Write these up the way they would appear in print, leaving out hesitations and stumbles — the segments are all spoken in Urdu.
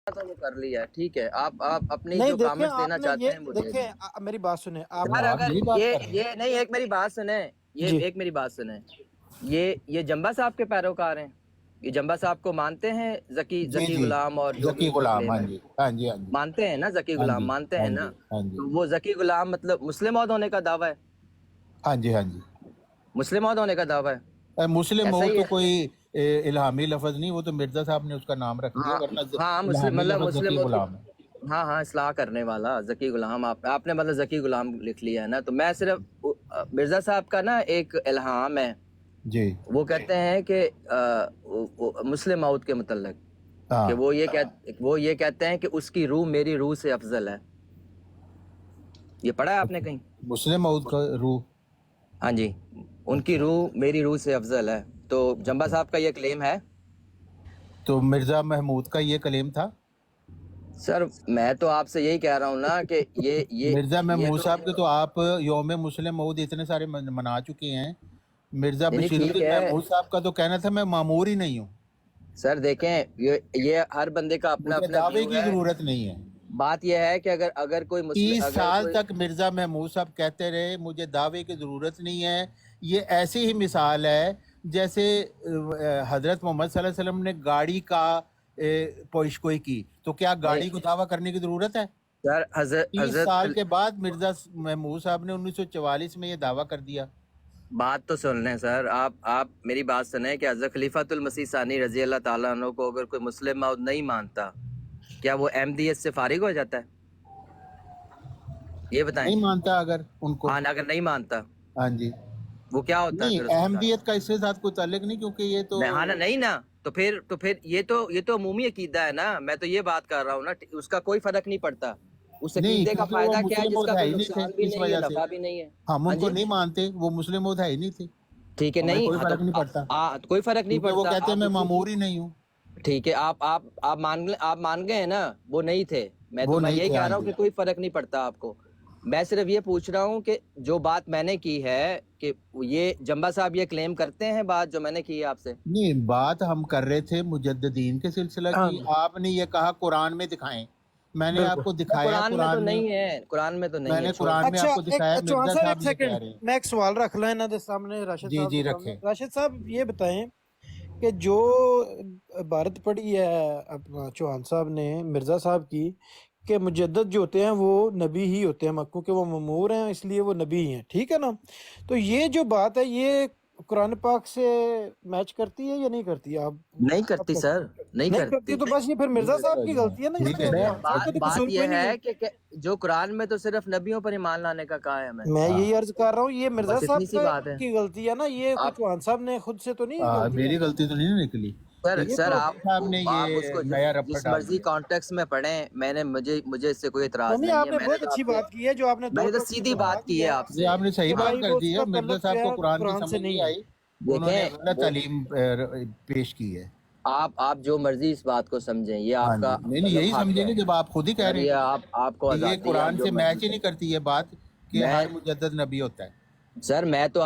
تو وہ کر لیا ہے، ٹھیک ہے، آپ اپنی نہیں جو دیکھیں کامنٹس دینا آپ نے چاہتے یہ ہیں وہ دے دیں۔ دیکھیں میری بات سنیں آپ سر آپ اگر یہی بات یہ کر رہے ہیں۔ یہ نہیں، ایک میری بات سنیں، جی ایک میری بات سنیں، یہ جمبا صاحب کے پیروکار ہیں، یہ جمبا صاحب کو مانتے ہیں، جی ذکی جی غلام اور جو بھی ذکی ان کا غلام، کلیم ہاں ہے، جی ہاں جی ہاں جی مانتے ہیں نا ذکی ہاں غلام، جی مانتے ہاں ہیں نا؟ جی ہاں جی تو وہ ذکی غلام مطلب مسلم موعود ہونے کا دعویٰ ہے، ہاں جی ہاں جی۔ مسلم موعود ہونے کا دعویٰ ہے، مسلم ایسا ہو ہی تو ہے؟ کوئی الہامی لفظ نہیں، وہ تو مرزا صاحب نے اس کا نام رکھ دیا، ہاں ورنہ ہاں، مسلم الہامی مطلب لفظ مسلم ذکی موعود، غلام ہے۔ ہاں ہاں، اصلاح کرنے والا ذکی غلام، آپ نے مطلب ذکی غلام لکھ لیا ہے نا، تو میں صرف مرزا صاحب کا نا ایک الہام ہے، جی وہ کہتے ہیں کہ مسلم موعود کے متعلق ہاں، کہ وہ یہ کہتے ہیں کہ اس کی روح میری روح سے افضل ہے، یہ پڑھا ہے آپ نے کہیں؟ مسلم موعود کا روح، ہاں جی، ان کی اچھا روح میری روح سے افضل ہے، تو جمبا اچھا، صاحب کا یہ کلیم ہے؟ تو مرزا محمود کا یہ کلیم تھا؟ سر میں تو آپ سے یہی کہہ رہا ہوں نا کہ مرزا یہ محمود تو صاحب کے تو آپ یوم مسلم موعود اتنے سارے منا چکے ہیں، مرزا نہیں بشیر ٹھیک الدین ہے محمود صاحب کا تو کہنا تھا میں معمور ہی نہیں ہوں، سر، دیکھیں یہ ہر بندے کا اپنا مجھے اپنا دعوے ویو کی ہے، ضرورت نہیں ہے۔ بات یہ ہے کہ اگر کوئی مسلم 30 اگر سال کوئی تک مرزا محمود صاحب کہتے رہے مجھے دعوے کی ضرورت نہیں ہے، یہ ایسی ہی مثال ہے جیسے حضرت محمد صلی اللہ علیہ وسلم نے گاڑی کا پوشگوئی کی، تو کیا نہیں گاڑی کو دعویٰ کرنے کی ضرورت ہے؟ سر، 30 حضرت سال کے بعد مرزا محمود صاحب نے 1944 میں یہ دعویٰ کر دیا۔ بات تو سن لیں سر، آپ میری بات سنیں کہ حضرت خلیفۃ المسیح ثانی رضی اللہ تعالیٰ عنہ کو اگر کوئی مسلم موعود نہیں مانتا، کیا وہ احمدیت سے فارغ ہو جاتا ہے؟ یہ بتائیں۔ نہیں مانتا اگر ان کو، ہاں، اگر نہیں مانتا ہاں جی، وہ کیا ہوتا ہے پھر نہیں اس کے ساتھ؟ احمدیت کا اس کے ساتھ کوئی تعلق نہیں، کیونکہ یہ تو ہاں نا، نہیں نا، تو پھر یہ تو عمومی عقیدہ ہے نا، میں تو یہ بات کر رہا ہوں نا، اس کا کوئی فرق نہیں پڑتا، اس نہیں، عقیدے کا کیونکہ وہ فائدہ کیا ہے مسلم جس موعود کا ہے کوئی ہی نہیں نقصان بھی تھے، اس نہیں ہے، وجہ سے نفع بھی نہیں ہے؟ ہم ہاں ان کو جی، نہیں مانتے، وہ مسلم موعود ہے ہی نہیں تھے، ٹھیک ہے، ہمیں نہیں کوئی فرق نہیں پڑتا، کوئی فرق نہیں کیونکہ وہ پڑتا، کہتے ہیں آپ میں اسی معمور ہی نہیں ہوں۔ ٹھیک ہے، آپ مان گئے ہیں نا، وہ نہیں تھے، وہ میں نہیں یہی تھے، کہہ ہاں رہا ہوں جی۔ کہ کوئی فرق نہیں پڑتا آپ کو، میں صرف یہ پوچھ رہا ہوں کہ جو بات میں نے کی ہے کہ یہ جمبا صاحب یہ کلیم کرتے ہیں، بات جو میں نے کی ہے آپ سے، نہیں، بات ہم کر رہے تھے مجددین کے سلسلہ ہاں کی، آپ نے یہ کہا قرآن میں دکھائیں، میں نے آپ بالکل۔ کو دکھایا قرآن میں تو قرآن میں، نہیں ہے، قرآن میں تو میں نہیں ہے، نے چھوڑ قرآن دیں۔ میں اچھا آپ کو دکھایا، چوہان مرزا صاحب ایک صاحب یہ کہہ سیکنڈ، رہے ہیں۔ میں ایک سوال رکھ لوں انہوں کے سامنے، راشد جی صاحب جی کے سامنے۔ رکھیں۔ راشد صاحب یہ بتائیں کہ جو عبارت پڑھی ہے اپنا چوہان صاحب نے مرزا صاحب کی کہ مجدد جو ہوتے ہیں وہ نبی ہی ہوتے ہیں، کیونکہ وہ مامور ہیں اس لیے وہ نبی ہی ہیں، ٹھیک ہے نا؟ تو یہ جو بات ہے یہ قرآن پاک سے میچ کرتی ہے یا نہیں کرتی؟ آپ نہیں کرتی سر، نہیں نہیں کرتی کرتی، تو بس یہ پھر مرزا صاحب کی غلطی ہے نا، اس ٹھیک ہے میں جی، چوہان صاحب کا تو بات قصور کوئی یہ نہیں ہے۔ ہے کہ جو قرآن میں تو صرف نبیوں پر ایمان لانے کا کہا ہے ہمیں، میں ہاں، یہی عرض کر رہا ہوں یہ مرزا بس اتنی صاحب سی بات ہے۔ کی غلطی ہے نا، یہ کوئی آپ چوہان صاحب نے خود سے تو نہیں غلطی میری کر دی؟ غلطی تو نہیں نکلی، یہ سر تو صاحب نے آپ اس یہ کو نیا رپٹ جس ڈال مرضی دیا۔ کانٹیکس میں پڑھیں، مجھے اس سے کوئی اعتراض نہیں، نہیں آپ ہے، نے بہت اچھی بات کی ہے جو آپ نے میں دو نے تو ٹوک میں سیدھی بتا بات کی ہے دیا آپ یہ سے۔ آپ نے صحیح کہ بات بھائی کر وہ اس دی کا ہے، مرزا تعلق جو صاحب ہے کو قرآن کی قرآن سے سمجھ نہیں نہیں ہے۔ آئی، انہوں نے دیکھیں غلط تعلیم پیش کی ہے۔ آپ جو مرضی اس بات کو سمجھیں، یہ ہاں آپ جی، کا نہیں مطلب یہی حق سمجھیں ہے، گے جب آپ خود ہی کہہ سر رہے یہ ہیں آپ کو کہ یہ آزادی ہے، آپ قرآن جو سے مرضی میچ ہی نہیں کریں۔ کرتی یہ بات کہ میں ہر مجدد نبی ہوتا ہے۔ سر میں تو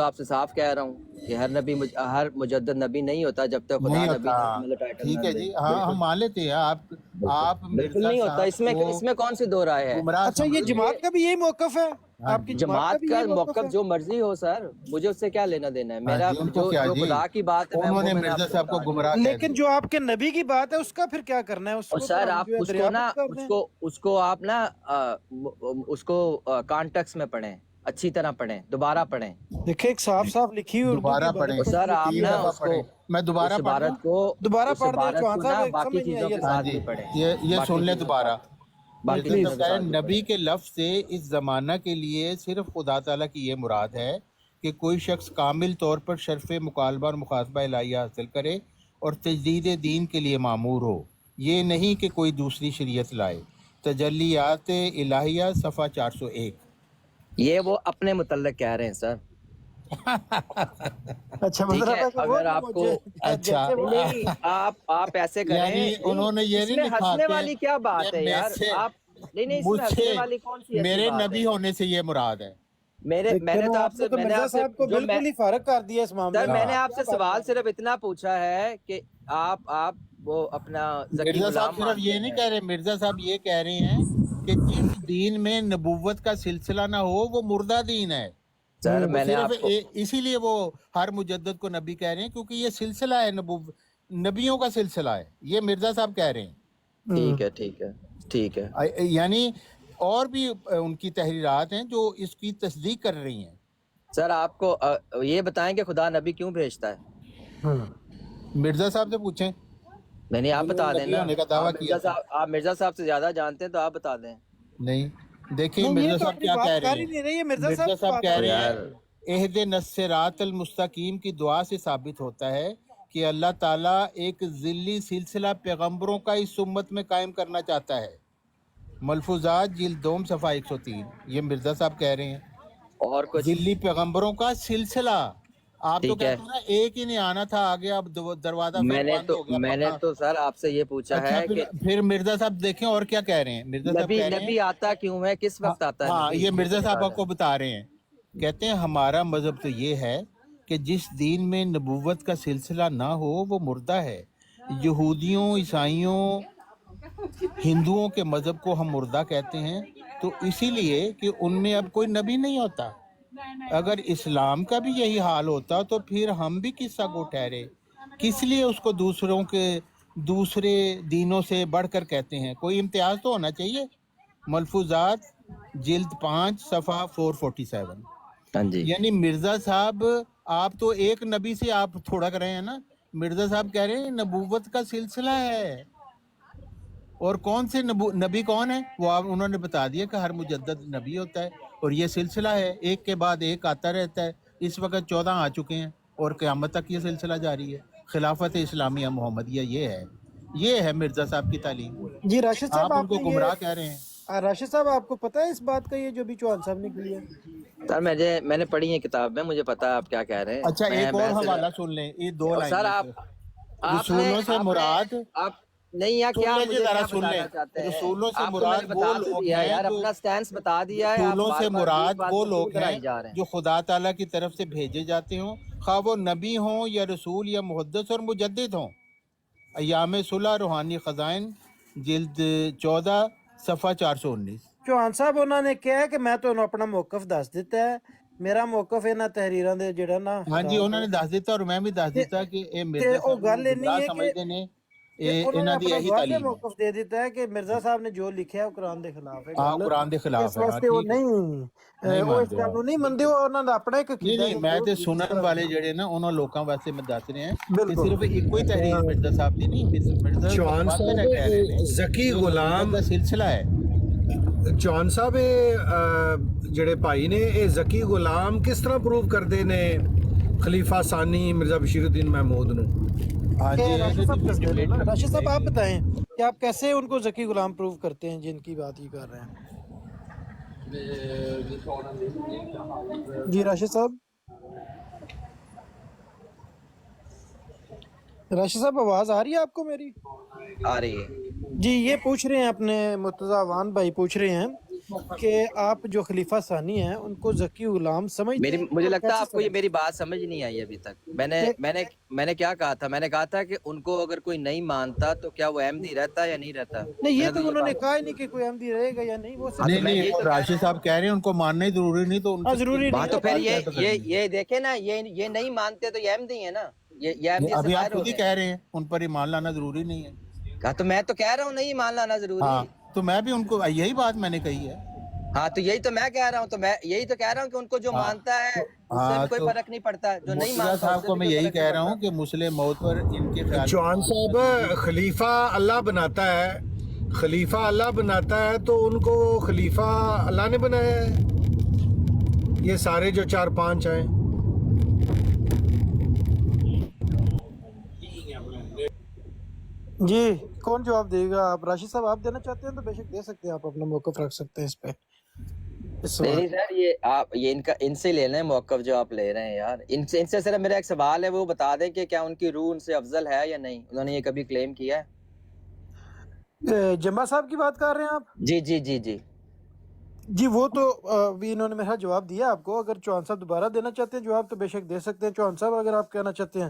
آپ سے صاف کہہ رہا ہوں کہ ہر مجدد نبی نہیں ہوتا جب تک خدا نہیں نبی ہوتا، مطلب ٹائٹل نہ ٹھیک ہے دے۔ جی، ہاں ہم بالکل مان لیتے ہیں، بالکل آپ بالکل مرزا نہیں ہوتا، صاحب کو اس میں کون سی دو رائے ہے؟ گمراہ اچھا یہ سمجھتے ہیں۔ جماعت کا بھی یہی موقف ہے؟ ہاں آپ کی جی جماعت کا جماعت بھی کا یہی موقف موقف ہے؟ جو مرضی ہو سر، مجھے اس سے کیا لینا دینا ہے، ہاں میرا جی، ان کو کیا جو جی، خدا کی بات ہے انہوں نے میں نے آپ مرزا سے صاحب کو بتا دیا۔ گمراہ کہہ لیکن دیا۔ جو آپ کے نبی کی بات ہے اس کا پھر کیا کرنا ہے؟ اس اور کو تو سر ہم آپ جو ہے اس کو نا دریافت کر دیں۔ اس کو آپ نا اس کو کانٹیکس میں پڑھیں، اچھی طرح پڑھیں، دوبارہ پڑھیں، دیکھیں ایک صاف صاف لکھی ہوئی اردو کی دوبارہ پڑھیں، عبارت اور سر پڑھی ہے، آپ تین نا دفعہ ٹھیک ہے؟ پڑھیں، میں دوبارہ پڑھ دوں؟ دوبارہ اس پڑھ دیں عبارت چوہان کو صاحب، نا سمجھ باقی نہیں چیزوں آئی کے ہاں ساتھ جی، بھی پڑھیں، یہ باقی سن لیں چیزوں کے دوبارہ۔ ساتھ، باقی مرزا چیزوں صاحب کے کہہ رہے ساتھ ہیں بھی پڑھیں۔ نبی کے لفظ سے اس زمانہ کے لیے صرف خدا تعالیٰ کی یہ مراد ہے کہ کوئی شخص کامل طور پر شرف مکالمہ اور مخاطبہ الہیہ حاصل کرے اور تجدید دین کے لیے معمور ہو، یہ نہیں کہ کوئی دوسری شریعت لائے۔ تجلیات الہیہ صفحہ 401۔ یہ وہ اپنے متعلق کہہ رہے ہیں سر، اچھا ٹھیک مطلب ہے، ہے کہ وہ اگر جو آپ کو مجھے اچھا، جیسے وہ نہیں آپ ایسے کریں، یعنی نہیں انہوں نے یہ اس نہیں میں لکھا ہنسنے کہ والی کیا بات ہے میں یار، سے آپ نہیں اس مجھ میں سے ہنسنے والی کون سی ایسی میرے بات ہے؟ نبی ہونے سے یہ مراد ہے۔ میں دیکھیں نے نا، تو آپ نے تو میں نے مرزا آپ سے صاحب کو جو میں بالکل ہی فارغ کر دیا اس معاملے سر میں، میں نے ہاں آپ آپ کیا سے بات سوال کر رہے صرف اتنا پوچھا ہے کہ آپ وہ اپنا ذکی مرزا صاحب غلام صرف مانتے یہ نہیں ہیں. کہہ رہے، مرزا صاحب یہ کہہ رہے ہیں کہ جس دین میں نبوت کا سلسلہ نہ ہو وہ مردہ دین ہے. سر ہوں وہ میں نے صرف آپ کو اسی لیے وہ ہر مجدد کو نبی کہہ رہے ہیں، کیونکہ یہ سلسلہ ہے، نبیوں کا سلسلہ ہے، یہ مرزا صاحب کہہ رہے ہیں. ٹھیک ہے ٹھیک ہے ٹھیک ہے. یعنی اور بھی ان کی تحریرات ہیں جو اس کی تصدیق کر رہی ہیں. سر آپ کو یہ بتائیں کہ خدا نبی کیوں بھیجتا ہے؟ ہوں مرزا صاحب سے پوچھیں، نہیں آپ جنہوں بتا نے دیں نبی نا. ہونے کا آپ دعویٰ کیا مرزا تھا. صاحب، آپ مرزا صاحب سے زیادہ جانتے ہیں تو آپ بتا دیں. نہیں، دیکھیں نہیں، یہ مرزا تو صاحب اپنی کیا بات کہہ کر رہے ہی ہیں. نہیں رہے، یہ مرزا مرزا صاحب کی صاحب بات کہہ کر تو رہے رہے ہیں یار اہدنا الصراط المستقیم کی دعا سے ثابت ہوتا ہے کہ اللہ تعالیٰ ایک ذلی سلسلہ پیغمبروں کا اس امت میں قائم کرنا چاہتا ہے. ملفوظات جلد دوم صفحہ 103، یہ مرزا صاحب کہہ رہے ہیں اور کچھ. ذلی پیغمبروں کا سلسلہ. آپ تو ٹھیک ہے، کہتے ہیں نا ایک ہی نہیں آنا تھا، آگے اب دروازہ پھر بند ہو گیا میں نے پکا. تو سر آپ سے یہ پوچھا اچھا، ہے کہ پھر مرزا صاحب دیکھیں اور کیا کہہ رہے ہیں. مرزا صاحب کہہ رہے ہیں، نبی آتا کیوں ہے، کس ہاں وقت آتا ہے ہاں، نبی، یہ یہ تو مرزا بتا صاحب آپ دیں. کو بتا رہے ہیں. کہتے ہیں ہمارا مذہب تو یہ ہے کہ جس دین میں نبوت کا سلسلہ نہ ہو وہ مردہ ہے. یہودیوں، عیسائیوں، ہندوؤں کے مذہب کو ہم مردہ کہتے ہیں، تو اسی لیے کہ ان میں اب کوئی نبی نہیں ہوتا. اگر اسلام کا بھی یہی حال ہوتا تو پھر ہم بھی قصہ کو ٹھہرے. کس لیے اس کو دوسرے دینوں سے بڑھ کر کہتے ہیں؟ کوئی امتیاز تو ہونا چاہیے. ملفوظات جلد 5 صفحہ 447. ہاں جی. یعنی مرزا صاحب آپ تو ایک نبی سے آپ تھوڑا کر رہے ہیں نا. مرزا صاحب کہہ رہے ہیں نبوت کا سلسلہ ہے. اور کون سے نبی کون ہے وہ انہوں نے بتا دیا کہ ہر مجدد نبی ہوتا ہے، اور یہ سلسلہ ہے، ایک کے بعد ایک آتا رہتا ہے. اس وقت 14 آ چکے ہیں اور قیامت تک یہ سلسلہ جاری ہے. خلافت اسلامیہ محمدیہ یہ ہے مرزا صاحب کی تعلیم. جی راشد صاحب، آپ ان آپ کو نے گمراہ کہہ یہ رہے ہیں. راشد صاحب آپ کو پتہ ہے اس بات کا، یہ جو بھی چوہان صاحب نے کی ہے؟ سر میں نے پڑھی ہے کتاب میں، مجھے پتا ہے آپ کیا کہہ رہے ہیں. اچھا، ایک اور میں حوالہ سن لیں، یہ 2 لائن سر میں سے. رسولوں سے مراد، آپ نہیں یار، سن کیا لیں جی مجھے ذرا، کیا سن لیں. بتانا چاہتے ہیں رسولوں سے آپ؟ تو میں نے مراد وہ بتا تو لوگ دیا ہیں یار، جو، اپنا سٹینس بتا دیا ہے. آپ رسولوں بار سے بار وہی مراد بات وہ کو کیوں لوگ ہیں دہرائی جا رہے ہیں؟ جو خدا تعالیٰ کی طرف سے بھیجے جاتے ہوں، خواہ وہ نبی ہوں یا رسول یا محدث اور مجدد ہوں. ایام صلح روحانی خزائن جلد 14 صفحہ 419. چوہان صاحب انہوں نے کہا ہے کہ میں تو اپنا موقف دس دیتا ہے، میرا موقف انہاں تحریراں دے جڑا نا ہاں جی، خلاف انہوں ہے. نے دس دیتا اور میں بھی دس تے دیتا کہ اے تے مرزا او صاحب گل نوں اینی گمراہ ہے سمجھتے نے، کہ انہوں نے انہاں دی اپنا یہی واضح تعلیم ہے. موقف دے دیتا ہے کہ مرزا صاحب نے جو لکھیا ہے وہ قرآن دے خلاف ہے ہاں، گل. قرآن دے خلاف اس ہے. ہاں واسطے وہ ٹھیک ہے، نہیں نہیں وہ اس مانتے گل آپ. نو نہیں مندے، وہ انہاں دا اپنا ایک نہیں عقیدہ نہیں، ہے میں جو تے اس سنن طرح والے جڑے نا انہاں لوکاں واسطے میں دس رہے ہیں کہ بالکل. صرف ایک ہی تحریر مرزا صاحب دی نہیں، مرزا چوہان واضح صاحب کہہ رہے ہیں ذکی یہ نبوت غلام، کا سلسلہ ہے. چوہان صاحب جڑے بھائی نے یہ ذکی غلام کس طرح پروو کرتے نے خلیفہ ثانی مرزا بشیر الدین محمود نو؟ ہاں کہ جی، راشد صاحب دس دے ڈبیٹ نا. کرنی راشد صاحب پڑے آپ گی. بتائیں کہ آپ کیسے ان کو ذکی غلام پروف کرتے ہیں جن کی بات یہ کر رہے ہیں؟ جی راشد صاحب، راشد صاحب آواز آ رہی ہے آپ کو میری؟ آ رہی ہے. جی یہ پوچھ رہے ہیں اپنے مرتضی وان بھائی پوچھ رہے ہیں کہ آپ جو خلیفہ ثانی ہیں ان کو ذکی غلام سمجھتے ہیں مجھے اور لگتا ہے کیسے آپ کو یہ سمجھتے میری بات سمجھ نہیں آئی ابھی تک. ہیں؟ میں نے کیا کہا تھا؟ میں نے کہا تھا کہ ان کو اگر کوئی نہیں مانتا تو کیا وہ احمدی رہتا یا نہیں رہتا؟ نہیں، میں یہ نے تو تو یہ انہوں نے بات. کہا ہی نہیں کہ کوئی احمدی رہے گا یا نہیں، وہ ہاں صرف تو نہیں میں نہیں، یہی تو اور کہہ رہا راشد ہوں. صاحب کہہ رہے ہیں ان کو ماننا ہی ضروری نہیں، تو ان سے ضروری نہیں وہاں تو ہے پھر بات کیا تو کرنی ہے. یہ دیکھیں نا، یہ نہیں مانتے تو یہ احمدی ہیں نا، یہ احمدیت سے ابھی آپ باہر ہو خود ہی گئے. کہہ رہے ہیں ان پر ایمان لانا ضروری نہیں ہے. ہاں تو میں تو کہہ رہا ہوں نہیں مان لانا ضروری. ہاں، تو میں بھی ان کو یہی بات میں نے کہی ہے. ہاں تو یہی تو میں کہہ رہا ہوں، تو میں یہی تو کہہ رہا ہوں کہ ان کو جو ہاں مانتا ہے اس سے ہاں، بھی کوئی تو فرق نہیں پڑتا، جو نہیں مرتضیٰ مانتا اس صاحب سے کو بھی میں کوئی یہی فرق نہیں کہہ رہا پڑتا. ہوں کہ مسلم موت پر ان کے خیال میں چوہان صاحب خلیفہ اللہ بناتا ہے، خلیفہ اللہ بناتا ہے تو ان کو خلیفہ اللہ نے بنایا ہے، یہ سارے جو 4-5 ہیں. جی کون جواب دے گا؟ آپ راشد صاحب آپ دینا چاہتے ہیں تو بے شک دے سکتے ہیں، آپ اپنا موقف رکھ سکتے ہیں اس پہ، اس نہیں سوال نہیں سر، یہ ان سے لے لیں موقف جو آپ لے رہے ہیں یار. ان سے صرف میرا ایک سوال ہے، وہ بتا دیں کہ کیا ان کی روح ان سے افضل ہے یا نہیں. انہوں نے یہ کبھی کلیم کیا ہے؟ جمعہ صاحب کی بات کر رہے ہیں آپ؟ جی جی جی جی. جی وہ تو ابھی انہوں نے میرا جواب دیا آپ کو. اگر چوہان صاحب دوبارہ دینا چاہتے ہیں جواب تو بے شک دے سکتے ہیں. چوہان صاحب اگر آپ کہنا چاہتے ہیں.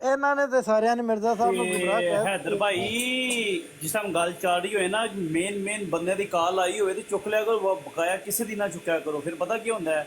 ਇਹਨਾਂ ਨੇ ਤੇ ਸਾਰਿਆਂ ਨੇ ਮਿਰਜ਼ਾ ਸਾਹਿਬ ਨੂੰ ਗੁੰਮਰਾਹ ਤੇ ਕਰ ਹੈਦਰ ਭਾਈ ਜਿਸ ਟਾਈਮ ਗੱਲ ਚੱਲ ਰਹੀ ਹੋਏ ਨਾ, ਮੇਨ ਬੰਦੇ ਦੀ ਕਾਲ ਆਈ ਹੋਏ ਤੇ ਚੁੱਕ ਲਿਆ ਕਰੋ, ਬਕਾਇਆ ਕਿਸੇ ਦੀ ਨਾ ਚੁੱਕਿਆ ਕਰੋ। ਫਿਰ ਪਤਾ ਕੀ ਹੁੰਦਾ ਹੈ,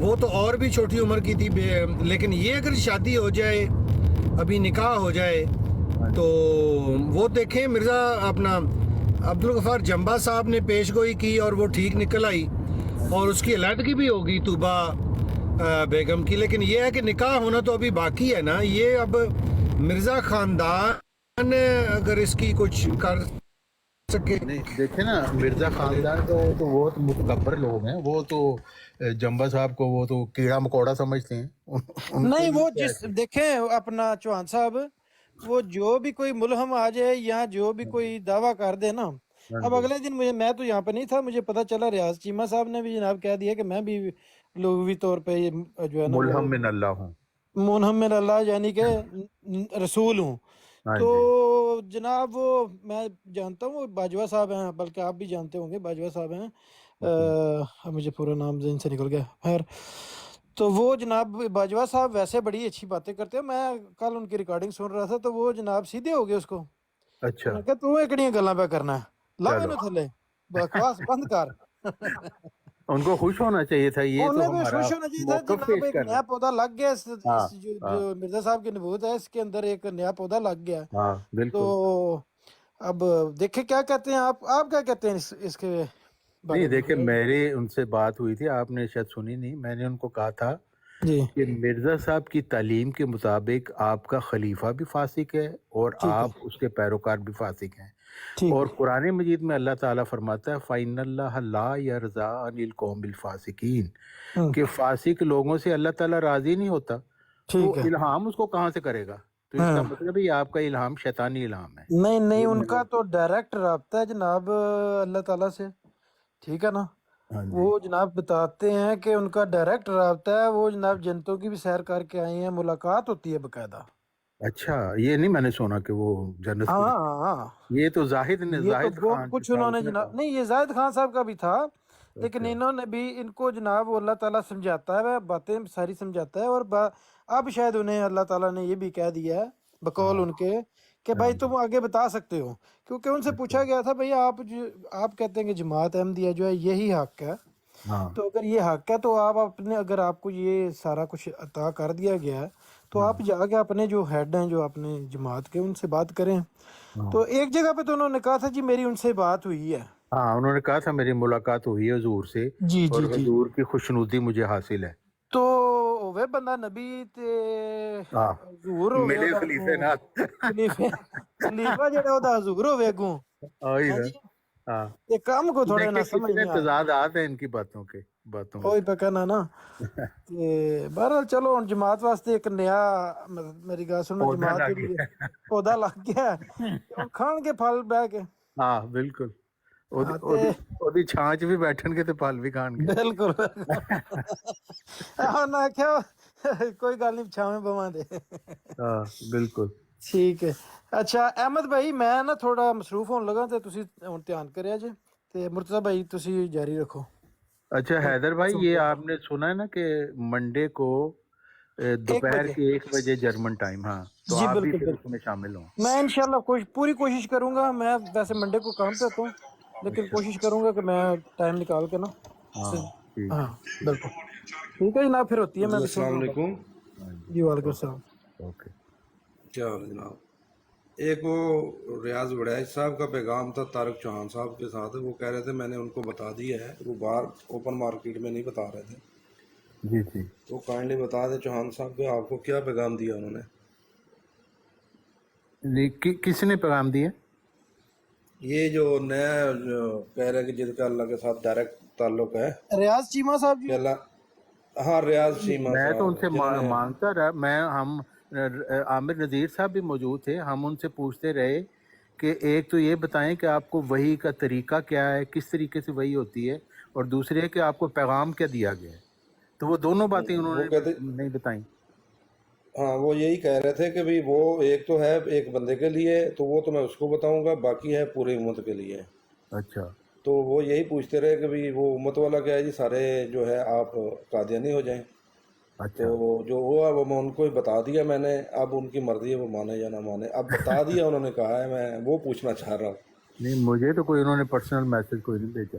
وہ تو اور بھی چھوٹی عمر کی تھی لیکن یہ اگر شادی ہو جائے ابھی نکاح ہو جائے تو وہ دیکھیں مرزا اپنا عبدالغفار جمبا صاحب نے پیش گوئی کی اور وہ ٹھیک نکل آئی اور اس کی علیحدگی بھی ہوگی طوبہ بیگم کی. لیکن یہ ہے کہ نکاح ہونا تو ابھی باقی ہے نا. یہ اب مرزا خاندان اگر اس کی کچھ کر سکے. نہیں دیکھیں نا مرزا خاندان تو وہ تو متکبر لوگ ہیں. وہ تو جمبا صاحب کو وہ تو کیڑا مکوڑا سمجھتے ہیں. نہیں وہ جس دیکھیں اپنا چوہان صاحب وہ جو بھی کوئی ملہم آ جائے یا جو بھی کوئی دعویٰ کر دے نا. اب اگلے دن میں تو یہاں پہ نہیں تھا, مجھے پتا چلا ریاض چیمہ صاحب نے بھی جناب کہہ دیا کہ میں بھی لغوی طور پہ جو ہے نا ملہم من اللہ ہوں, منہم من اللہ یعنی کہ رسول ہوں. تو جناب وہ میں جانتا ہوں وہ باجوہ صاحب ہیں, بلکہ آپ بھی جانتے ہوں گے باجوہ صاحب ہیں, مجھے پورا نام ذہن سے نکل گیا. خیر تو وہ جناب باجوہ صاحب ویسے بڑی اچھی باتیں کرتے ہیں. میں کل ان کی ریکارڈنگ سن رہا تھا تو وہ جناب سیدھے ہو گئے اس کو. اچھا کہ تو ایکڑیاں گلاں پہ کرنا ہے, لاؤ انہوں تھلے بکواس بند کر. ان کو خوش ہونا چاہیے تھا. یہ تو انہیں بھی ہمارا خوش ہونا چاہیے تھا. موقف جناب پیش ایک کر نیا پودا لگ گیا ہاں جو مرزا صاحب کی نبوت ہے اس کے اندر ایک نیا پودا لگ گیا. ہاں تو بالکل. اب دیکھیں کیا کہتے ہیں آپ کیا کہتے ہیں اس کے بارے نہیں میں. دیکھیں میری ان سے بات ہوئی تھی, آپ نے شاید سنی نہیں. میں نے ان کو کہا تھا جی کہ مرزا صاحب کی تعلیم کے مطابق آپ کا خلیفہ بھی فاسق ہے اور ٹھیک ہے آپ اس کے پیروکار بھی فاسق ہیں. ٹھیک اور ہے قرآن مجید میں اللہ تعالیٰ فرماتا ہے فَإِنَّ اللَّهَ لَا يَرْضَىٰ عَنِ الْقَوْمِ الْفَاسِقِينَ کہ فاسق لوگوں سے اللہ تعالیٰ راضی نہیں ہوتا. تو ٹھیک ہے. الہام اس کو کہاں سے کرے گا؟ تو اس کا مطلب ہے یہ آپ کا الہام شیطانی الہام ہے. نہیں یہ ان کا میرا تو ڈائریکٹ رابطہ ہے جناب اللہ تعالیٰ سے, ٹھیک ہے نا. ہاں جی وہ جناب بتاتے ہیں کہ ان کا ڈائریکٹ رابطہ ہے. وہ جناب جنتوں کی بھی سیر کر کے آئے ہیں, ملاقات ہوتی ہے باقاعدہ. اچھا یہ نہیں میں نے سنا کہ وہ جنت ہاں میں. ہاں یہ تو زاہد نے یہ تو زاہد بہت خان کچھ تھا انہوں اس نے نے جناب, کہا. نہیں یہ زاہد خان صاحب کا بھی تھا لیکن اچھا انہوں نے بھی ان کو جناب وہ اللہ تعالیٰ سمجھاتا ہے, باتیں ساری سمجھاتا ہے. اور اب شاید انہیں اللہ تعالیٰ نے یہ بھی کہہ دیا ہے بقول ہاں ان کے کہ ہاں بھائی تم آگے بتا سکتے ہو, کیونکہ ان سے اچھا پوچھا گیا تھا بھئی آپ کہتے ہیں کہ جماعت احمدیہ جو ہے یہی حق ہے, ہاں تو اگر یہ حق ہے تو آپ اپنے اگر آپ کو یہ سارا کچھ عطا کر دیا گیا ہے تو آپ جا کے اپنے جو ہیڈ ہیں جو اپنے جماعت کے ان سے بات کریں. ہاں تو ایک جگہ پہ تو انہوں نے کہا تھا جی میری ان سے بات ہوئی ہے. ہاں انہوں نے کہا تھا میری ملاقات ہوئی ہے حضور سے جی اور جی جی حضور کی خوشنودی مجھے حاصل ہے. تو ہوئے بندہ نبی تے ہاں حضور ہوئے ملے اودا خلیفے اگوں نال. خلیفہ جڑا اودا حضور ہوئے اگوں. آئی ہاں نا. جی ہاں یہ کام کو تھوڑے نہ دیکھیں سمجھ کتنے نہیں آ رہا. تضادات ہیں ان کی باتوں میں. وہی پہ کہنا نا کہ بہرحال چلو ہن جماعت واسطے ایک نیا میری گل سنو پودا جماعت لگ جڑی ہے گیا. پودا لگ گیا ہے ہن کھان کے پھل بہ کے. ہاں بالکل. ہاں تے ਉਹਦੀ ਛਾਂ 'ਚ ਵੀ ਬੈਠਣਗੇ ਤੇ ਫਲ ਵੀ ਖਾਣਗੇ. ਬਿਲਕੁਲ ਉਹਨਾਂ ਆਖਿਆ ਕੋਈ ਗੱਲ ਨਹੀਂ ਛਾਵੇਂ ਬਵਾਂ ਦੇ. ਹਾਂ ਬਿਲਕੁਲ. ਠੀਕ ਹੈ. ਅੱਛਾ ਅਹਿਮਦ ਭਾਈ ਮੈਂ ਨਾ ਥੋੜਾ ਮਸਰੂਫ ਹੋਣ ਲੱਗਾ ਤੇ ਤੁਸੀਂ ਹੁਣ ਧਿਆਨ ਕਰਿਆ ਜੇ, ਤੇ ਮੁਰਤਜ਼ਾ ਭਾਈ ਤੁਸੀਂ ਜਾਰੀ ਰੱਖੋ. اچھا حیدر بھائی یہ آپ نے سنا ہے نا کہ منڈے کو 1 دوپہر بجے کے 1 بجے جرمن ٹائم. ہاں تو جی آپ بھی بالکل پھر اس بالکل میں شامل ہوں. میں انشاءاللہ پوری کوشش کروں گا. میں ویسے منڈے کو کام پہ ہوتا ہوں لیکن اچھا کوشش کروں گا کہ میں ٹائم نکال کے نا. ہاں ٹھیک. ہاں بالکل ٹھیک ہے جناب. پھر ہوتی ہے میں جی بھی سن السلام رہا ہوں. علیکم. ہاں جی جی وعلیکم اوکے السلام. اوکے. کیا حال ہے جناب؟ ایک وہ ریاض وڑیچ صاحب کا پیغام تھا طارق چوہان صاحب کے ساتھ. وہ کہہ رہے تھے میں نے ان کو بتا دیا ہے, وہ باہر اوپن مارکیٹ میں نہیں بتا رہے تھے. جی جی. تو کائنڈلی بتا دیں چوہان صاحب کہ آپ کو کیا پیغام دیا انہوں نے. کس نے پیغام دیا؟ یہ جو نیا کہہ رہے کہ جن کا اللہ کے ساتھ ڈائریکٹ تعلق ہے ریاض چیمہ صاحب جی. کہ اللہ, ہاں ریاض شیمہ میں تو ان سے صاحب جنہوں نے, مانگتا رہا. ہم عامر نذیر صاحب بھی موجود تھے. ہم ان سے پوچھتے رہے کہ ایک تو یہ بتائیں کہ آپ کو وحی کا طریقہ کیا ہے, کس طریقے سے وحی ہوتی ہے, اور دوسرے ہے کہ آپ کو پیغام کیا دیا گیا ہے. تو وہ دونوں باتیں انہوں وہ نے کہتے, نہیں بتائیں. ہاں وہ یہی کہہ رہے تھے کہ وہ ایک تو ہے ایک بندے کے لیے, تو وہ تو میں اس کو بتاؤں گا, باقی ہے پوری امت کے لیے. اچھا. تو وہ یہی پوچھتے رہے کہ بھی وہ امت والا کیا ہے جی, سارے جو ہے آپ قادیانی ہو جائیں. اچھا. تو جو ہوا وہ میں ان کو ہی بتا دیا میں نے. اب ان کی مرضی ہے وہ مانے یا نہ مانے. اب بتا دیا انہوں نے کہا ہے, میں وہ پوچھنا چاہ رہا ہوں. نہیں مجھے تو کوئی انہوں نے پرسنل میسج کوئی نہیں بھیجا.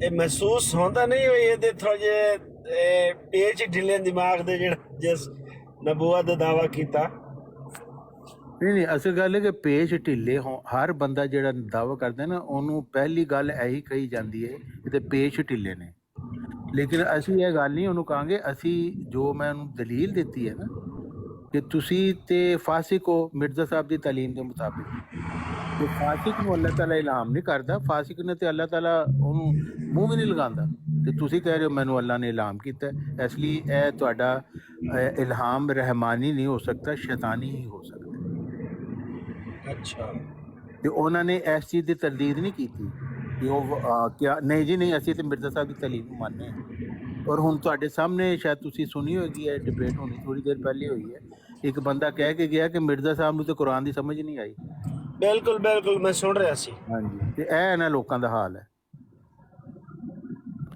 ਇਹ ਮਹਿਸੂਸ ਹੁੰਦਾ ਨਹੀਂ ਹੋਈ ਇਹਦੇ ਥੋੜੇ ਜਿਹੇ ਪੇਚ ਢਿੱਲੇ ਦਿਮਾਗ ਦੇ ਜਿਹੜਾ ਜਿਸ ਨਬੂਵਤ ਦਾ ਦਾਵਾ ਕੀਤਾ। ਨਹੀਂ ਨਹੀਂ, ਅਸਲ ਗੱਲ ਹੈ ਕਿ ਪੇਸ਼ ਢਿੱਲੇ ਹੋ, ਹਰ ਬੰਦਾ ਜਿਹੜਾ ਦਾਵਾ ਕਰਦਾ ਨਾ ਉਹਨੂੰ ਪਹਿਲੀ ਗੱਲ ਇਹੀ ਕਹੀ ਜਾਂਦੀ ਹੈ ਕਿ ਤੇ ਪੇਸ਼ ਢਿੱਲੇ ਨੇ। ਲੇਕਿਨ ਅਸੀਂ ਇਹ ਗੱਲ ਨਹੀਂ ਉਹਨੂੰ ਕਹਾਂਗੇ, ਅਸੀਂ ਜੋ ਮੈਂ ਉਹਨੂੰ ਦਲੀਲ ਦਿੱਤੀ ਹੈ ਨਾ ਕਿ ਤੁਸੀਂ ਤੇ ਫਾਸਿਕ ਹੋ ਮਿਰਜ਼ਾ ਸਾਹਿਬ ਦੀ ਤਾਲੀਮ ਦੇ ਮੁਤਾਬਿਕ, ਤੇ ਫਾਸਿਕ ਨੂੰ ਅੱਲਾਹ ਤਾਲਾ ਇਲਹਾਮ ਨਹੀਂ ਕਰਦਾ, ਫਾਸਿਕ ਨੇ ਤੇ ਅੱਲਾਹ ਤਾਲਾ ਉਹਨੂੰ ਮੂੰਹ ਵੀ ਨਹੀਂ ਲਗਾਉਂਦਾ, ਤੇ ਤੁਸੀਂ ਕਹਿ ਰਹੇ ਹੋ ਮੈਨੂੰ ਅੱਲਾਹ ਨੇ ਇਲਹਾਮ ਕੀਤਾ। ਇਸ ਲਈ ਇਹ ਤੁਹਾਡਾ ਇਲਹਾਮ ਰਹਿਮਾਨੀ ਨਹੀਂ ਹੋ ਸਕਦਾ, ਸ਼ੈਤਾਨੀ ਹੀ ਹੋ ਸਕਦਾ। ਅੱਛਾ, ਤੇ ਉਹਨਾਂ ਨੇ ਇਸ ਚੀਜ਼ ਦੀ ਤਰਦੀਦ ਨਹੀਂ ਕੀਤੀ ਕਿ ਉਹ ਕਿਆ ਨਹੀਂ ਜੀ ਨਹੀਂ, ਅਸੀਂ ਤੇ ਮਿਰਜ਼ਾ ਸਾਹਿਬ ਦੀ ਤਾਲੀਮ ਨੂੰ ਮੰਨਦੇ ਹਾਂ। ਔਰ ਹੁਣ ਤੁਹਾਡੇ ਸਾਹਮਣੇ ਸ਼ਾਇਦ ਤੁਸੀਂ ਸੁਣੀ ਹੋਏਗੀ, ਇਹ ਡਿਬੇਟ ਹੋਣੀ ਥੋੜੀ ਦੇਰ ਪਹਿਲੇ ਹੋਈ ਹੈ, ਇੱਕ ਬੰਦਾ ਕਹਿ ਕੇ ਗਿਆ ਕਿ ਮਿਰਜ਼ਾ ਸਾਹਿਬ ਨੂੰ ਤੇ ਕੁਰਾਨ ਦੀ ਸਮਝ ਨਹੀਂ ਆਈ। ਬਿਲਕੁਲ ਬਿਲਕੁਲ, ਮੈਂ ਸੁਣ ਰਿਹਾ ਸੀ। ਹਾਂਜੀ, ਤੇ ਇਹ ਇਹਨਾਂ ਲੋਕਾਂ ਦਾ ਹਾਲ ਹੈ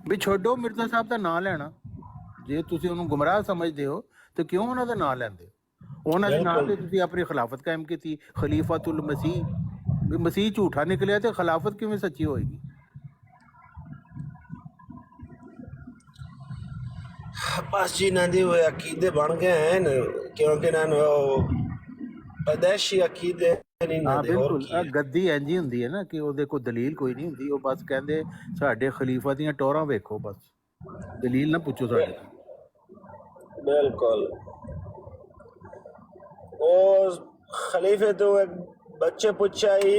ਵੀ ਛੱਡੋ ਮਿਰਜ਼ਾ ਸਾਹਿਬ ਦਾ ਨਾਂ ਲੈਣਾ, ਜੇ ਤੁਸੀਂ ਉਹਨੂੰ ਗੁੰਮਰਾਹ ਸਮਝਦੇ ਹੋ ਤੇ ਕਿਉਂ ਉਹਨਾਂ ਦਾ ਨਾਂ ਲੈਂਦੇ ਹੋ? ਉਹਨਾਂ ਦੇ ਨਾਂ ਤੇ ਤੁਸੀਂ ਆਪਣੀ ਖਿਲਾਫਤ ਕਾਇਮ ਕੀਤੀ, ਖਲੀਫਾਤੁਲ ਮਸੀਹ। ਵੀ ਮਸੀਹ ਝੂਠਾ ਨਿਕਲਿਆ ਤੇ ਖਿਲਾਫਤ ਕਿਵੇਂ ਸੱਚੀ ਹੋਏਗੀ? ਬਸ ਜੀ ਇਹਨਾਂ ਦੇ ਉਹ ਅਕੀਦੇ ਬਣ ਗਏ ਹਨ, ਕਿਉਂਕਿ ਇਹਨਾਂ ਨੂੰ ਉਹ ਪੈਦਾਇਸ਼ੀ ਅਕੀਦੇ ਨਹੀਂ ਹਾਂ ਨਾ ਦੇ। ਹੋਰ ਬਿਲਕੁਲ, ਕੀ ਹੈ? ਗੱਦੀ ਇੰਝ ਹੀ ਹੁੰਦੀ ਹੈ ਨਾ ਕਿ ਉਹਦੇ ਕੋਲ ਦਲੀਲ ਕੋਈ ਨਹੀਂ ਹੁੰਦੀ, ਉਹ ਬਸ ਕਹਿੰਦੇ ਸਾਡੇ ਖਲੀਫਾ ਦੀਆਂ ਟੋਰਾਂ ਵੇਖੋ, ਬਸ ਦਲੀਲ ਨਾ ਪੁੱਛੋ ਸਾਡੇ ਤੋਂ। ਬਿਲਕੁਲ। ਉਹ ਖਲੀਫੇ ਤੋਂ ਇੱਕ ਬੱਚੇ ਪੁੱਛਿਆ ਹੀ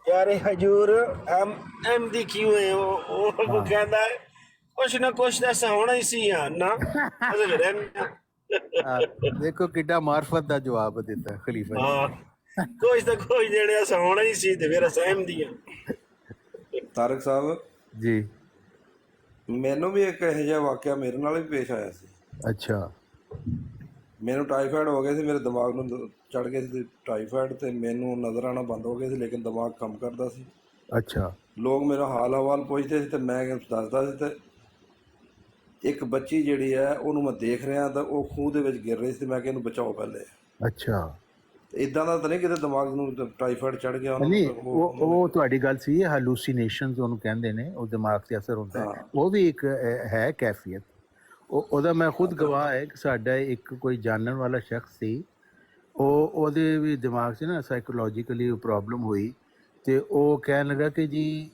ਯਾਰ ਹਜੂਰ ਐਮ ਦੀ ਕਿਉਂ ਹੈ? ਉਹ ਕਹਿੰਦਾ ਹੈ ਕੁਛ ਨਾ ਕੁਛ ਤਾਂ ਐਸਾ ਹੋਣਾ ਹੀ ਸੀ ਆ ਨਾ। ਦੇਖੋ ਕਿੱਡਾ ਮਾਰਫਤ ਦਾ ਜਵਾਬ ਦਿੱਤਾ ਖਲੀਫਾ ਨੇ। ਹਾਂ, ਕੁਛ ਤਾਂ ਕੁਛ ਜਿਹੜੇ ਐਸਾ ਹੋਣਾ ਹੀ ਸੀ ਤੇ ਫਿਰ ਅਸਾਂ ਦੀਆਂ। ਤਾਰਿਕ ਸਾਹਿਬ ਜੀ, ਮੈਨੂੰ ਵੀ ਇੱਕ ਇਹੋ ਜਿਹਾ ਵਾਕਿਆ ਮੇਰੇ ਨਾਲ ਵੀ ਪੇਸ਼ ਆਇਆ ਸੀ। ਅੱਛਾ। ਮੈਨੂੰ ਟਾਈਫਾਇਡ ਹੋ ਗਿਆ ਸੀ, ਮੇਰੇ ਦਿਮਾਗ ਨੂੰ ਚੜ ਗਿਆ ਸੀ ਟਾਈਫਾਇਡ, ਤੇ ਮੈਨੂੰ ਨਜ਼ਰ ਆਉਣਾ ਬੰਦ ਹੋ ਗਿਆ ਸੀ, ਲੇਕਿਨ ਦਿਮਾਗ ਕੰਮ ਕਰਦਾ ਸੀ। ਅੱਛਾ। ਲੋਕ ਮੇਰਾ ਹਾਲ ਹਵਾਲ ਪੁੱਛਦੇ ਸੀ ਤੇ ਮੈਂ ਦੱਸਦਾ ਸੀ, ਤੇ ਇੱਕ ਬੱਚੀ ਜਿਹੜੀ ਹੈ ਉਹਨੂੰ ਮੈਂ ਦੇਖ ਰਿਹਾ ਤਾਂ ਉਹ ਖੂਹ ਦੇ ਵਿੱਚ ਗਿਰ ਰਹੀ ਸੀ, ਤੇ ਮੈਂ ਕਿਹਾ ਇਹਨੂੰ ਬਚਾਓ ਪਹਿਲੇ। ਅੱਛਾ। ਇਦਾਂ ਦਾ ਤਾਂ ਨਹੀਂ ਕਿਤੇ ਦਿਮਾਗ ਨੂੰ ਟਾਈਫਾਇਡ ਚੜ ਗਿਆ ਉਹਨੂੰ? ਨਹੀਂ, ਉਹ ਤੁਹਾਡੀ ਗੱਲ ਸੀ, ਹੈਲੂਸੀਨੇਸ਼ਨਸ ਉਹਨੂੰ ਕਹਿੰਦੇ ਨੇ, ਉਹ ਦਿਮਾਗ ਤੇ ਅਸਰ ਹੁੰਦਾ ਹੈ, ਉਹ ਵੀ ਇੱਕ ਹੈ ਕੈਫੀਅਤ। ਉਹਦਾ ਮੈਂ ਖੁਦ ਗਵਾਹ ਹੈ ਕਿ ਸਾਡਾ ਇੱਕ ਕੋਈ ਜਾਣਨ ਵਾਲਾ ਸ਼ਖਸ ਸੀ, ਉਹਦੇ ਵੀ ਦਿਮਾਗ 'ਚ ਨਾ ਸਾਈਕੋਲੋਜੀਕਲੀ ਪ੍ਰੋਬਲਮ ਹੋਈ, ਤੇ ਉਹ ਕਹਿਣ ਲੱਗਾ ਕਿ ਜੀ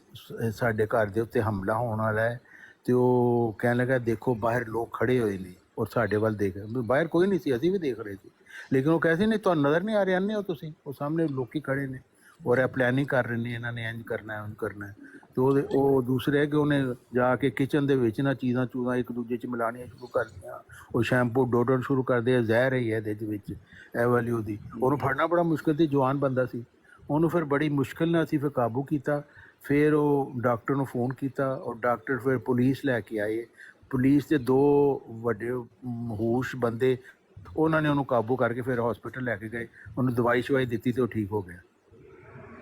ਸਾਡੇ ਘਰ ਦੇ ਉੱਤੇ ਹਮਲਾ ਹੋਣ ਵਾਲਾ ਹੈ, ਤੇ ਉਹ ਕਹਿਣ ਲੱਗਾ ਦੇਖੋ ਬਾਹਰ ਲੋਕ ਖੜੇ ਹੋਏ ਨੇ ਔਰ ਸਾਡੇ ਵੱਲ ਦੇਖ ਰਹੇ। ਬਾਹਰ ਕੋਈ ਨਹੀਂ ਸੀ, ਅਸੀਂ ਵੀ ਦੇਖ ਰਹੇ ਸੀ, ਲੇਕਿਨ ਉਹ ਕਹਿੰਦੇ ਨਹੀਂ ਤੁਹਾਨੂੰ ਨਜ਼ਰ ਨਹੀਂ ਆ ਰਹੇ ਆਨੇ ਹੋ ਤੁਸੀਂ, ਉਹ ਸਾਹਮਣੇ ਲੋਕੀ ਖੜੇ ਨੇ ਔਰ ਇਹ ਪਲੈਨਿੰਗ ਕਰ ਰਹੇ ਨੇ, ਇਹਨਾਂ ਨੇ ਇੰਝ ਕਰਨਾ ਇੰਝ ਕਰਨਾ। ਤੇ ਉਹ ਦੂਸਰੇ ਹੈ ਕਿ ਉਹਨੇ ਜਾ ਕੇ ਕਿਚਨ ਦੇ ਵਿੱਚ ਨਾ ਚੀਜ਼ਾਂ ਇੱਕ ਦੂਜੇ 'ਚ ਮਿਲਾਉਣੀਆਂ ਸ਼ੁਰੂ ਕਰ ਦਿੱਤੀਆਂ, ਉਹ ਸ਼ੈਂਪੂ ਡੋਡਣ ਸ਼ੁਰੂ ਕਰਦੇ ਆ, ਜ਼ਹਿਰ ਹੀ ਹੈ ਇਹਦੇ ਵਿੱਚ ਇਹ ਵਾਲੀ ਉਹਦੀ। ਉਹਨੂੰ ਫੜਨਾ ਬੜਾ ਮੁਸ਼ਕਿਲ ਸੀ, ਜਵਾਨ ਬੰਦਾ ਸੀ, ਉਹਨੂੰ ਫਿਰ ਬੜੀ ਮੁਸ਼ਕਿਲ ਨਾਲ ਅਸੀਂ ਫਿਰ ਕਾਬੂ ਕੀਤਾ। ਫਿਰ ਉਹ ਡਾਕਟਰ ਨੂੰ ਫੋਨ ਕੀਤਾ ਔਰ ਡਾਕਟਰ ਫਿਰ ਪੁਲਿਸ ਲੈ ਕੇ ਆਏ। ਪੁਲਿਸ ਦੇ 2 ਵੱਡੇ ਮਹੂਸ਼ ਬੰਦੇ, ਉਹਨਾਂ ਨੇ ਉਹਨੂੰ ਕਾਬੂ ਕਰਕੇ ਫਿਰ ਹਸਪੀਟਲ ਲੈ ਕੇ ਗਏ, ਉਹਨੂੰ ਦਵਾਈ ਸ਼ਵਾਈ ਦਿੱਤੀ ਤੇ ਉਹ ਠੀਕ ਹੋ ਗਿਆ।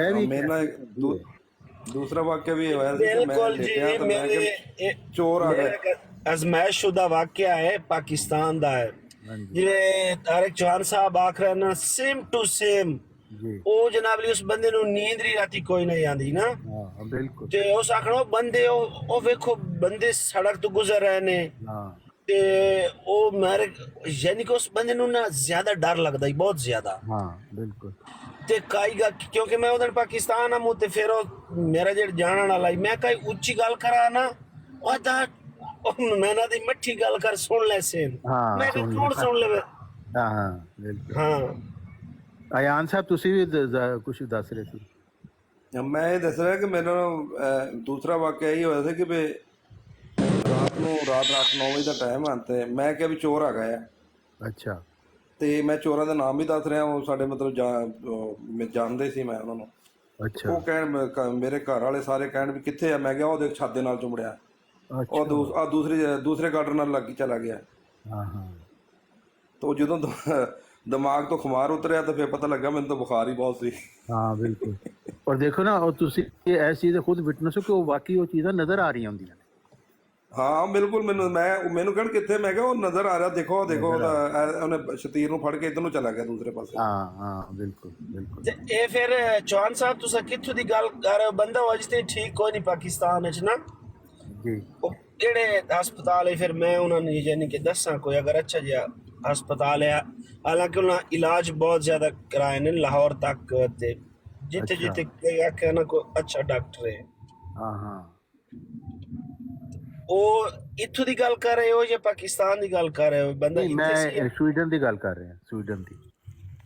ਇਹ ਵੀ ਮੇਰੇ ਨਾਲ ਦੂਸਰਾ ਵਾਕਿਆ ਵੀ ਹੋਇਆ ਸੀ ਕਿ ਮੈਂ ਬਿਲਕੁਲ ਲੇਟਿਆ ਜੀ, ਤਾਂ ਮੈਂ ਮੇਰੇ ਕਿ ਚੋਰ ਆ ਗਏ। ਅਜ਼ਮਾਇਸ਼ ਸ਼ੁਦਾ ਵਾਕਿਆ ਹੈ, ਪਾਕਿਸਤਾਨ ਦਾ ਹੈ। ਜਿਵੇਂ ਤਾਰਿਕ ਚੌਹਾਨ ਸਾਹਿਬ ਆਖ ਰਹੇ ਨਾ, ਸੇਮ ਟੂ ਸੇਮ ਜੀ ਉਹ ਜਨਾਬ ਲਈ ਉਸ ਬੰਦੇ ਨੂੰ ਨੀਂਦ ਨਹੀਂ ਰਾਤੀ ਕੋਈ ਨਹੀਂ ਆਂਦੀ ਨਾ। ਹਾਂ ਬਿਲਕੁਲ। ਤੇ ਉਸ ਆਖਣਾ ਉਹ ਬੰਦੇ ਉਹ ਵੇਖੋ ਬੰਦੇ ਸੜਕ ਤੋਂ ਗੁਜ਼ਰ ਰਹੇ ਨੇ ਹਾਂ ਤੇ ਉਹ ਮੇਰੇ ਯਾਨੀ ਕਿ ਉਸ ਬੰਦੇ ਨੂੰ ਨਾ ਜ਼ਿਆਦਾ ਡਰ ਲੱਗਦਾ ਹੀ, ਬਹੁਤ ਜ਼ਿਆਦਾ। ਹਾਂ ਬਿਲਕੁਲ। ਤੇ ਕਾਈ ਗਾ ਕਿਉਂਕਿ ਮੈਂ ਉਧਰ ਪਾਕਿਸਤਾਨ ਆ ਮੂੰ ਤੇ ਫਿਰ ਉਹ ਮੇਰਾ ਜਿਹੜਾ ਜਾਣਨ ਵਾਲਾ ਹੀ, ਮੈਂ ਕਈ ਉੱਚੀ ਗੱਲ ਕਰਾਂ ਨਾ ਉਹ ਤਾਂ ਮੈਂ ਨਾ ਦੀ ਮਿੱਠੀ ਗੱਲ ਕਰ ਸੁਣ ਲੈ ਸੇਨ। ਹਾਂ, ਮੈਂ ਸੁਣ ਕੌਣ ਸੁਣ ਲਵੇ। ਹਾਂ ਬਿਲਕੁਲ। ਹਾਂ ਅਯਾਨ ਸਾਹਿਬ ਤੁਸੀਂ ਵੀ ਕੁਝ ਦੱਸ ਰਹੇ ਸੀ। ਮੈਂ ਇਹ ਦੱਸ ਰਿਹਾ ਕਿ ਮੇਰਾ ਦੂਸਰਾ ਵਾਕਿਆ ਇਹ ਹੋਇਆ ਸੀ ਕਿ ਵੀ ਰਾਤ 9 ਵਜੇ ਦਾ ਟਾਈਮ ਆ ਤੇ ਮੈਂ ਕਿਹਾ ਵੀ ਚੋਰ ਆ ਗਏ ਆ। ਅੱਛਾ। ਤੇ ਮੈਂ ਚੋਰਾਂ ਦਾ ਨਾਮ ਵੀ ਦੱਸ ਰਿਹਾ, ਉਹ ਸਾਡੇ ਮਤਲਬ ਜਾਣਦੇ ਸੀ ਮੈਂ ਉਹਨਾਂ ਨੂੰ। ਅੱਛਾ। ਉਹ ਕਹਿਣ ਮੇਰੇ ਘਰ ਵਾਲੇ ਸਾਰੇ ਕਹਿਣ ਵੀ ਕਿੱਥੇ ਆ, ਮੈਂ ਕਿਹਾ ਉਹ ਦੇਖ ਛੱਤ ਦੇ ਨਾਲ ਚੁੰਬੜਿਆ, ਉਹ ਦੂਸਰੇ ਗਾਰਡਨ ਨਾਲ ਲੱਗ ਚਲਾ ਗਿਆ। ਹਾਂ ਹਾਂ। ਤਾਂ ਜਦੋਂ ਦਿਮਾਗ ਤੋਂ ਖੁਮਾਰ ਉਤਰਿਆ ਤਾਂ ਫਿਰ ਪਤਾ ਲੱਗਾ ਮੈਨੂੰ ਤਾਂ ਬੁਖਾਰ ਹੀ ਬਹੁਤ ਸੀ। ਹਾਂ ਬਿਲਕੁਲ। ਔਰ ਦੇਖੋ ਨਾ ਉਹ ਤੁਸੀਂ ਇਹ ਚੀਜ਼ ਖੁਦ ਵਿਟਨੈਸ ਹੋ ਕਿ ਉਹ ਵਾਕਈ ਉਹ ਚੀਜ਼ਾਂ ਨਜ਼ਰ ਆ ਰਹੀਆਂ ਹੁੰਦੀਆਂ ਨੇ। ਹਾਂ ਬਿਲਕੁਲ। ਮੈਨੂੰ ਕਹਿਣ ਕਿੱਥੇ, ਮੈਂ ਕਿਹਾ ਉਹ ਨਜ਼ਰ ਆ ਰਿਹਾ, ਦੇਖੋ ਉਹਨੇ ਸ਼ਤੀਰ ਨੂੰ ਫੜ ਕੇ ਇੱਧਰ ਨੂੰ ਚਲਾ ਗਿਆ ਦੂਸਰੇ ਪਾਸੇ। ਹਾਂ ਹਾਂ ਬਿਲਕੁਲ ਬਿਲਕੁਲ। ਤੇ ਇਹ ਫਿਰ ਚੌਹਾਨ ਸਾਹਿਬ ਤੁਸੀਂ ਕਿੱਥੋਂ ਦੀ ਗੱਲ ਕਰ ਰਹੇ ਹੋ? ਬੰਦਾ ਉਹ ਅਜੇ ਤੇ ਠੀਕ ਕੋਈ ਨਹੀਂ ਪਾਕਿਸਤਾਨ ਵਿੱਚ ਨਾ। ਜੀ। ਉਹ ਕਿਹੜੇ ਹਸਪਤਾਲ ਹੈ? ਫਿਰ ਮੈਂ ਉਹਨਾਂ ਨੂੰ ਯਾਨੀ ਕਿ ਦੱਸਾਂ ਕੋਈ ਅਗਰ ਅੱਛਾ ਜਿਹਾ ਹਸਪਤਾਲ ਹੈ, ਹਾਲਾਂਕਿ ਉਹਨਾਂ ਇਲਾਜ ਬਹੁਤ ਜ਼ਿਆਦਾ ਕਰਾਏ ਨੇ ਲਾਹੌਰ ਤੱਕ ਤੇ ਜਿੱਥੇ ਜਿੱਥੇ ਆਖਿਆ ਨਾ ਕੋਈ ਅੱਛਾ ਡਾਕਟਰ ਹੈ। ਹਾਂ ਹਾਂ। ਉਹ ਇੱਥੋਂ ਦੀ ਗੱਲ ਕਰ ਰਹੇ ਹੋ ਜਾਂ ਪਾਕਿਸਤਾਨ ਦੀ ਗੱਲ ਕਰ ਰਹੇ ਹੋ? ਬੰਦਾ ਮੈਂ ਸਵੀਡਨ ਦੀ ਗੱਲ ਕਰ ਰਿਹਾ, ਸਵੀਡਨ ਦੀ।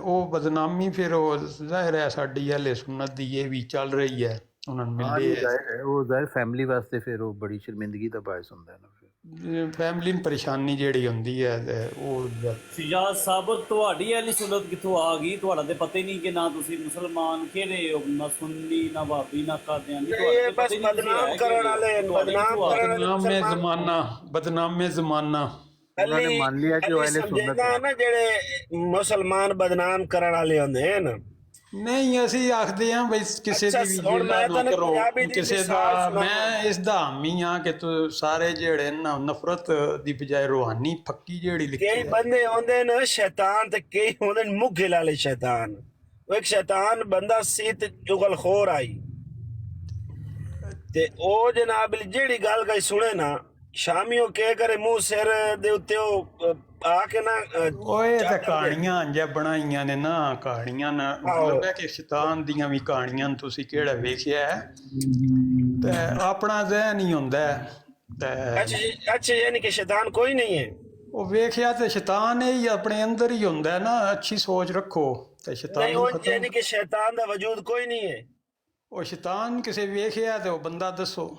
ਉਹ ਬਦਨਾਮੀ ਫਿਰ ਉਹ ਜ਼ਾਹਿਰ ਹੈ ਸਾਡੀ ਅਹਿਲੇ ਸੁਨਨਤ ਦੀ ਇਹ ਵੀ ਚੱਲ ਰਹੀ ਹੈ, ਉਹਨਾਂ ਨੂੰ ਮਿਲਦੇ ਉਹ ਜ਼ਾਹਿਰ ਫੈਮਿਲੀ ਵਾਸਤੇ ਫਿਰ ਉਹ ਬੜੀ ਸ਼ਰਮਿੰਦਗੀ ਦਾ ਬਾਇਸ ਹੁੰਦਾ ਹੈ ਨਾ। ਫਿਰ ਫੈਮਿਲੀ ਨੂੰ ਪਰੇਸ਼ਾਨੀ ਜਿਹੜੀ ਹੁੰਦੀ ਹੈ ਤੇ ਉਹ ਸ਼ਿਜਾਜ਼ ਸਾਹਿਬ ਤੁਹਾਡੀ ਅਹਿਲੀ ਸੁਨਨਤ ਕਿੱਥੋਂ ਆ ਗਈ? ਤੁਹਾਡਾ ਤੇ ਪਤਾ ਹੀ ਨਹੀਂ ਕਿ ਨਾ ਤੁਸੀਂ ਮੁਸਲਮਾਨ ਕਿਹੜੇ ਹੋ, ਨਾ ਸੁੰਨੀ ਨਾ ਵਾਬੀ ਨਾ ਕਾਦੀਆਨੀ। ਇਹ ਬਸ ਬਦਨਾਮ ਕਰਨ ਵਾਲੇ ਬਦਨਾਮੇ ਜ਼ਮਾਨਾ ਉਹਨਾਂ ਨੇ ਮੰਨ ਲਿਆ ਕਿ ਉਹ ਅਹਿਲੇ ਸੁਨਨਤ ਹੈ ਨਾ, ਜਿਹੜੇ ਮੁਸਲਮਾਨ ਬਦਨਾਮ ਕਰਨ ਵਾਲੇ ਹੁੰਦੇ ਹਨ। ਨਹੀਂ ਅਸੀਂ ਆਖਦੇ ਹਾਂ ਬਈ ਕਿਸੇ ਦੀ ਵੀ ਜਿਹੜਾ ਨਾ ਕਰੋ ਕਿਸੇ ਦਾ। ਮੈਂ ਇਸ ਦਾ ਹਾਮੀ ਹਾਂ ਕਿ ਤੂੰ ਸਾਰੇ ਜਿਹੜੇ ਨਾ ਨਫ਼ਰਤ ਦੀ ਬਜਾਏ ਰੂਹਾਨੀ ਫੱਕੀ ਜਿਹੜੀ ਲਿਖੀ ਕਈ ਬੰਦੇ ਹੁੰਦੇ ਨੇ ਸ਼ੈਤਾਨ ਤੇ ਕਈ ਹੁੰਦੇ ਨੇ ਮੁਗਲ ਵਾਲੇ ਸ਼ੈਤਾਨ। ਉਹ ਇੱਕ ਸ਼ੈਤਾਨ ਬੰਦਾ ਸੀ ਤੇ ਚੁਗਲਖੋਰ ਆਈ ਤੇ ਉਹ ਜਨਾਬ ਜਿਹੜੀ ਗੱਲ ਗਈ ਸੁਣੇ ਨਾ ਸ਼ਾਮੀ ਉਹ ਕਹਿ ਕਰੇ ਮੂੰਹ ਸਿਰ ਦੇ ਉੱਤੇ ਉਹ ਆ ਕੇ ਨਾ ਓਏ ਤੇ ਕਹਾਣੀਆਂ ਜੇ ਬਣਾਈਆਂ ਨੇ ਨਾ, ਕਹਾਣੀਆਂ ਨਾ ਮਤਲਬ ਹੈ ਕਿ ਸ਼ੈਤਾਨ ਦੀਆਂ ਵੀ ਕਹਾਣੀਆਂ ਤੁਸੀਂ ਕਿਹੜਾ ਵੇਖਿਆ ਤੇ ਆਪਣਾ ਜ਼ਹਿਨ ਹੀ ਹੁੰਦਾ ਤੇ ਅੱਛਾ ਯਾਨੀ ਕਿ ਸ਼ੈਤਾਨ ਕੋਈ ਨਹੀਂ ਹੈ। ਉਹ ਵੇਖਿਆ ਤੇ ਸ਼ੈਤਾਨ ਹੀ ਆਪਣੇ ਅੰਦਰ ਹੀ ਹੁੰਦਾ ਨਾ। ਅੱਛੀ ਸੋਚ ਰੱਖੋ ਤੇ ਸ਼ੈਤਾਨ ਯਾਨੀ ਕਿ ਸ਼ੈਤਾਨ ਦਾ ਵਜੂਦ ਕੋਈ ਨਹੀਂ ਹੈ। ਉਹ ਸ਼ੈਤਾਨ ਕਿਸੇ ਵੇਖਿਆ ਤੇ ਉਹ ਬੰਦਾ ਦੱਸੋ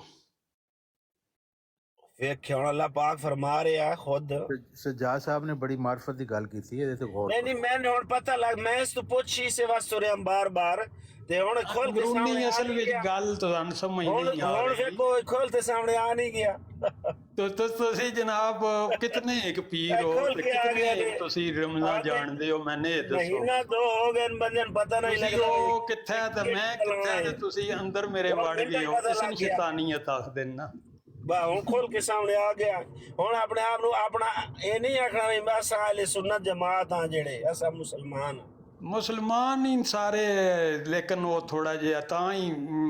ਵੇਖਿਆ ਹੁਣ ਅੱਲਾਹ ਪਾਕ ਫਰਮਾ ਰਿਹਾ ਖੁਦ। ਸਜਾਦ ਸਾਹਿਬ ਨੇ ਬੜੀ ਮਾਰਫਤ ਦੀ ਗੱਲ ਕੀਤੀ ਹੈ, ਇਹਦੇ ਤੇ ਗੌਰ ਨਹੀਂ ਮੈਨੂੰ ਹੁਣ ਪਤਾ ਲੱਗ, ਮੈਂ ਇਸ ਤੋਂ ਪੁੱਛੀ ਇਸੇ ਵਾਸਤੇ ਰਿਹਾ ਬਾਰ ਤੇ ਹੁਣ ਖੋਲ ਕੇ ਸਾਹਮਣੇ ਅਸਲ ਵਿੱਚ ਗੱਲ ਤੁਹਾਨੂੰ ਸਮਝ ਨਹੀਂ ਆ ਰਹੀ। ਹੁਣ ਕੋਈ ਖੋਲ ਤੇ ਸਾਹਮਣੇ ਆ ਨਹੀਂ ਗਿਆ। ਤੁਸੀਂ ਜਨਾਬ ਕਿਤਨੇ ਇੱਕ ਪੀਰ ਹੋ ਤੇ ਕਿਤਨੇ ਤੁਸੀਂ ਰਮਜ਼ਾਨ ਜਾਣਦੇ ਹੋ? ਮੈਨੇ ਦੱਸੋ। ਮਹੀਨਾ ਦੋ ਹੋ ਗਏ ਬੰਦੇ ਨੂੰ ਪਤਾ ਨਹੀਂ ਲੱਗਦਾ ਉਹ ਕਿੱਥੇ ਤੇ ਮੈਂ ਕਿੱਥੇ ਤੇ ਤੁਸੀਂ ਅੰਦਰ ਮੇਰੇ ਵੜ ਗਏ ਹੋ। ਇਸ ਨੂੰ ਸ਼ੈਤਾਨੀਅਤ ਆਖਦੇ ਨੇ ਨਾ। ਬਾ ਹੁਣ ਖੋਲ ਕੇ ਸਾਹਮਣੇ ਆ ਗਿਆ। ਹੁਣ ਆਪਣੇ ਆਪ ਨੂੰ ਆਪਣਾ ਇਹ ਨਹੀਂ ਆਖਣਾ ਵੀ ਅਸਾਂ ਅਹਿਲੇ ਸੁਨਨਤ ਜਮਾਤ ਹਾਂ ਜਿਹੜੇ ਅਸਾਂ ਮੁਸਲਮਾਨ। ਮੁਸਲਮਾਨ ਹੀ ਸਾਰੇ, ਲੇਕਿਨ ਉਹ ਥੋੜਾ ਜਿਹਾ ਤਾਂ ਹੀ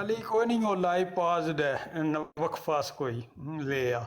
ਅਲੀ ਕੋਈ ਨਹੀਂ, ਉਹ ਲਾਈਵ ਪਾਜ਼ਡ ਹੈ, ਵਕਫਾਸ ਕੋਈ ਲਿਆ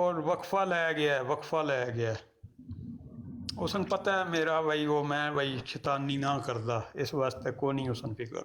ਔਰ ਵਕਫਾ ਲੈ ਗਿਆ, ਵਕਫਾ ਲੈ ਗਿਆ। ਉਸਨੂੰ ਪਤਾ ਹੈ ਮੇਰਾ ਬਈ ਉਹ ਮੈਂ ਬਈ ਸ਼ੈਤਾਨੀ ਨਾ ਕਰਦਾ, ਇਸ ਵਾਸਤੇ ਕੋਈ ਨਹੀਂ ਉਸਨੂੰ ਫਿਕਰ।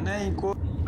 ਨਹੀਂ ਕੋਈ